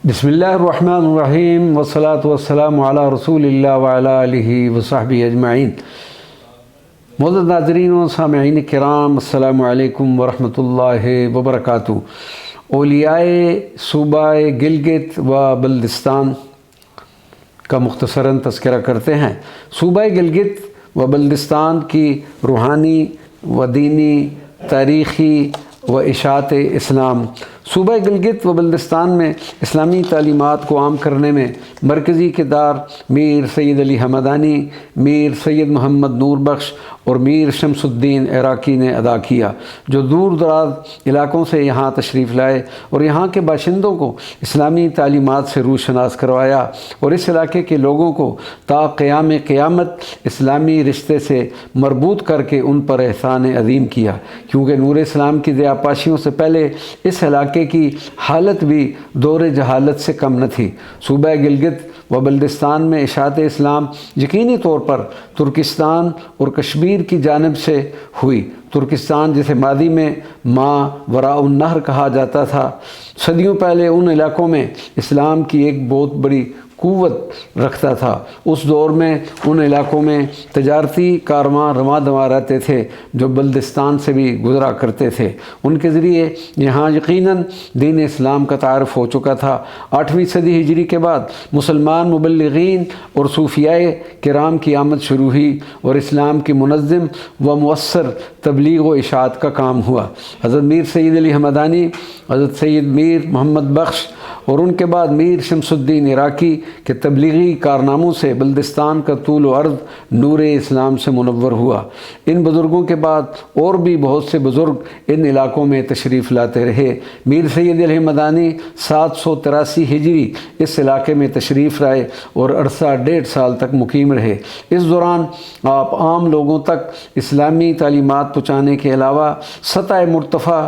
بسم اللہ الرحمن الرحیم والصلاة والسلام علی رسول اللہ وعلی آلہ وصحبہ اجمعین۔ معزز ناظرین و سامعین کرام، السلام علیکم ورحمۃ اللہ وبرکاتہ۔ اولیاء صوبہ گلگت و بلتستان کا مختصراً تذکرہ کرتے ہیں۔ صوبہ گلگت و بلتستان کی روحانی و دینی، تاریخی و اشاعت اسلام۔ صوبہ گلگت و بلتستان میں اسلامی تعلیمات کو عام کرنے میں مرکزی کردار میر سید علی ہمدانی، میر سید محمد نور بخش اور میر شمس الدین عراقی نے ادا کیا، جو دور دراز علاقوں سے یہاں تشریف لائے اور یہاں کے باشندوں کو اسلامی تعلیمات سے روشناس کروایا اور اس علاقے کے لوگوں کو تا قیام قیامت اسلامی رشتے سے مربوط کر کے ان پر احسان عظیم کیا، کیونکہ نور اسلام کی ضیاءپاشیوں سے پہلے اس علاقے کی حالت بھی دور جہالت سے کم نہ تھی۔ صوبہ گلگت و بلتستان میں اشاعت اسلام یقینی طور پر ترکستان اور کشمیر کی جانب سے ہوئی۔ ترکستان، جسے ماضی میں ماں وراء النہر کہا جاتا تھا، صدیوں پہلے ان علاقوں میں اسلام کی ایک بہت بڑی قوت رکھتا تھا۔ اس دور میں ان علاقوں میں تجارتی کارواں رواں دواں رہتے تھے جو بلتستان سے بھی گزرا کرتے تھے۔ ان کے ذریعے یہاں یقیناً دین اسلام کا تعارف ہو چکا تھا۔ 8ویں صدی ہجری کے بعد مسلمان مبلغین اور صوفیاء کرام کی آمد شروع ہوئی اور اسلام کی منظم و مؤثر تبلیغ و اشاعت کا کام ہوا۔ حضرت میر سید علی ہمدانی، حضرت سید میر محمد بخش اور ان کے بعد میر شمس الدین عراقی کے تبلیغی کارناموں سے بلتستان کا طول و عرض نور اسلام سے منور ہوا۔ ان بزرگوں کے بعد اور بھی بہت سے بزرگ ان علاقوں میں تشریف لاتے رہے۔ میر سید علی ہمدانی 783 ہجری اس علاقے میں تشریف لائے اور عرصہ 1.5 سال تک مقیم رہے۔ اس دوران آپ عام لوگوں تک اسلامی تعلیمات پہنچانے کے علاوہ سطح مرتفع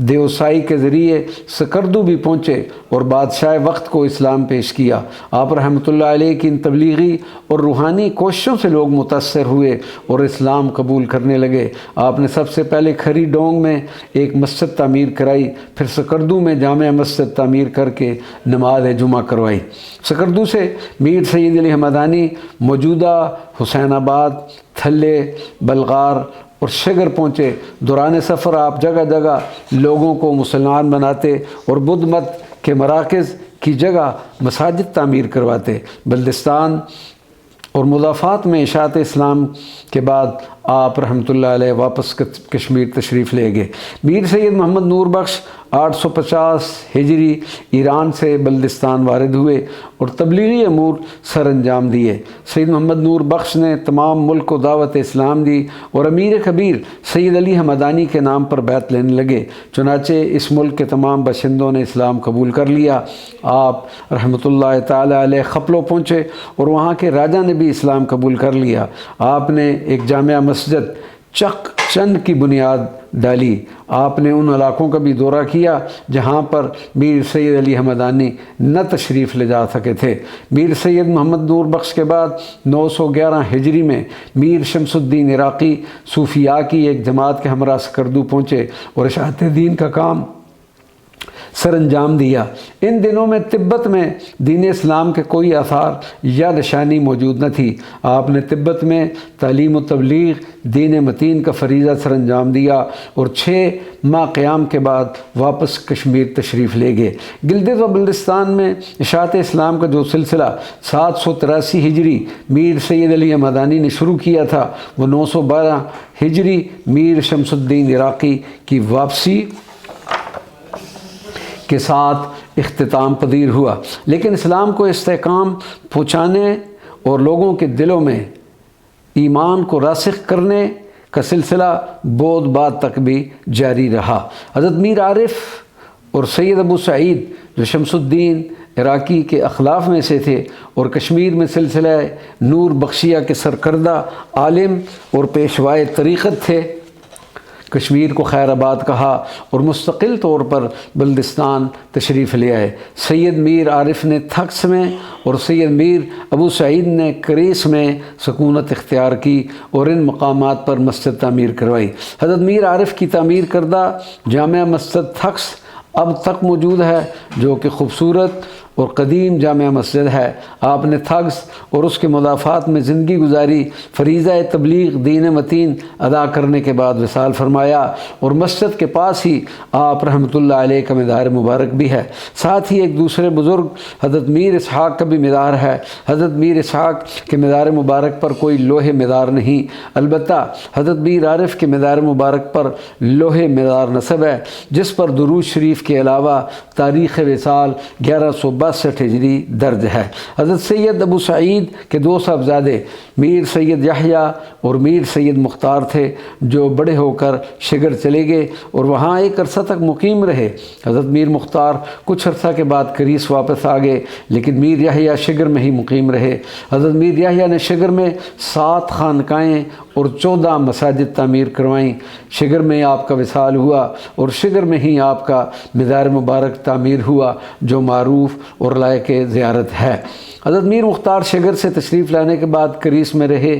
دیوسائی کے ذریعے سکردو بھی پہنچے اور بادشاہ وقت کو اسلام پیش کیا۔ آپ رحمۃ اللہ علیہ کی ان تبلیغی اور روحانی کوششوں سے لوگ متاثر ہوئے اور اسلام قبول کرنے لگے۔ آپ نے سب سے پہلے کھری ڈونگ میں ایک مسجد تعمیر کرائی، پھر سکردو میں جامع مسجد تعمیر کر کے نماز جمعہ کروائی۔ سکردو سے میر سید علی ہمدانی موجودہ حسین آباد، تھلے، بلغار اور شگر پہنچے۔ دوران سفر آپ جگہ جگہ لوگوں کو مسلمان بناتے اور بدھ مت کے مراکز کی جگہ مساجد تعمیر کرواتے۔ بلتستان اور مضافات میں اشاعت اسلام کے بعد آپ رحمۃ اللہ علیہ واپس کشمیر تشریف لے گئے۔ میر سید محمد نور بخش 850 ہجری ایران سے بلتستان وارد ہوئے اور تبلیغی امور سر انجام دیے۔ سید محمد نور بخش نے تمام ملک کو دعوت اسلام دی اور امیر کبیر سید علی ہمدانی کے نام پر بیعت لینے لگے۔ چنانچہ اس ملک کے تمام باشندوں نے اسلام قبول کر لیا۔ آپ رحمۃ اللہ تعالی علیہ خپلو پہنچے اور وہاں کے راجہ نے بھی اسلام قبول کر لیا۔ آپ نے ایک جامع مسجد چک چند کی بنیاد ڈالی۔ آپ نے ان علاقوں کا بھی دورہ کیا جہاں پر میر سید علی ہمدانی نہ تشریف لے جا سکے تھے۔ میر سید محمد نور بخش کے بعد 911 ہجری میں میر شمس الدین عراقی صوفیاء کی ایک جماعت کے ہمراہ سکردو پہنچے اور اشاعت دین کا کام سر انجام دیا۔ ان دنوں میں تبت میں دین اسلام کے کوئی آثار یا نشانی موجود نہ تھی۔ آپ نے تبت میں تعلیم و تبلیغ دین متین کا فریضہ سر انجام دیا اور 6 ماہ قیام کے بعد واپس کشمیر تشریف لے گئے۔ گلگت و بلتستان میں اشاعت اسلام کا جو سلسلہ 783 ہجری میر سید علی ہمدانی نے شروع کیا تھا، وہ 912 ہجری میر شمس الدین عراقی کی واپسی کے ساتھ اختتام پذیر ہوا۔ لیکن اسلام کو استحکام پہنچانے اور لوگوں کے دلوں میں ایمان کو راسخ کرنے کا سلسلہ بہت بعد تک بھی جاری رہا۔ حضرت میر عارف اور سید ابو سعید، جو شمس الدین عراقی کے اخلاف میں سے تھے اور کشمیر میں سلسلہ نور بخشیہ کے سرکردہ عالم اور پیشوائے طریقت تھے، کشمیر کو خیر آباد کہا اور مستقل طور پر بلتستان تشریف لے آئے۔ سید میر عارف نے تھکس میں اور سید میر ابو سعید نے کریس میں سکونت اختیار کی اور ان مقامات پر مسجد تعمیر کروائی۔ حضرت میر عارف کی تعمیر کردہ جامع مسجد تھکس اب تک موجود ہے، جو کہ خوبصورت اور قدیم جامع مسجد ہے۔ آپ نے تھگس اور اس کے مضافات میں زندگی گزاری، فریضہ تبلیغ دین متین ادا کرنے کے بعد وصال فرمایا، اور مسجد کے پاس ہی آپ رحمۃ اللہ علیہ کا مزار مبارک بھی ہے۔ ساتھ ہی ایک دوسرے بزرگ حضرت میر اسحاق کا بھی مزار ہے۔ حضرت میر اسحاق کے مزار مبارک پر کوئی لوہے مزار نہیں، البتہ حضرت میر عارف کے مزار مبارک پر لوہے مزار نصب ہے، جس پر درود شریف کے علاوہ تاریخ وصال 1162 ہجری درج ہے۔ حضرت سید ابو سعید کے دو صاحبزادے میر سید یحییٰ اور میر سید مختار تھے، جو بڑے ہو کر شگر چلے گئے اور وہاں ایک عرصہ تک مقیم رہے۔ حضرت میر مختار کچھ عرصہ کے بعد کریس واپس آ گئے، لیکن میر یحییٰ شگر میں ہی مقیم رہے۔ حضرت میر یحییٰ نے شگر میں 7 خانقاہیں اور 14 مساجد تعمیر کروائیں۔ شگر میں آپ کا وصال ہوا اور شگر میں ہی آپ کا مزار مبارک تعمیر ہوا، جو معروف اور لائق زیارت ہے۔ حضرت میر مختار شگر سے تشریف لانے کے بعد کریس میں رہے۔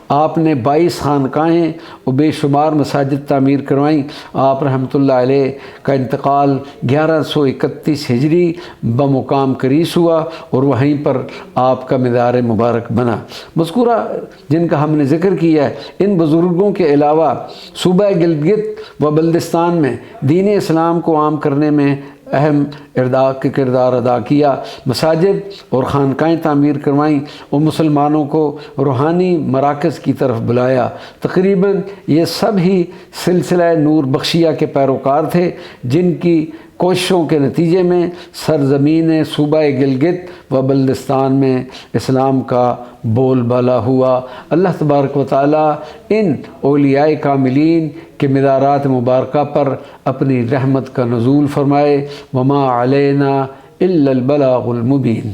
آپ نے 22 خانقاہیں اور بے شمار مساجد تعمیر کروائیں۔ آپ رحمۃ اللہ علیہ کا انتقال 1131 ہجری بمقام کریس ہوا اور وہیں پر آپ کا مزار مبارک بنا۔ مذکورہ جن کا ہم نے ذکر کیا ہے، ان بزرگوں کے علاوہ صوبہ گلگت و بلتستان میں دین اسلام کو عام کرنے میں اہم کردار ادا کیا۔ مساجد اور خانقاہیں تعمیر کروائیں اور مسلمانوں کو روحانی مراکز کی طرف بلایا۔ تقریباً یہ سب ہی سلسلہ نور بخشیہ کے پیروکار تھے، جن کی کوششوں کے نتیجے میں سرزمین صوبہ گلگت و بلتستان میں اسلام کا بول بالا ہوا۔ اللہ تبارک و تعالیٰ ان اولیاء کاملین کے مزارات مبارکہ پر اپنی رحمت کا نزول فرمائے۔ وما علینا الا البلاغ المبین۔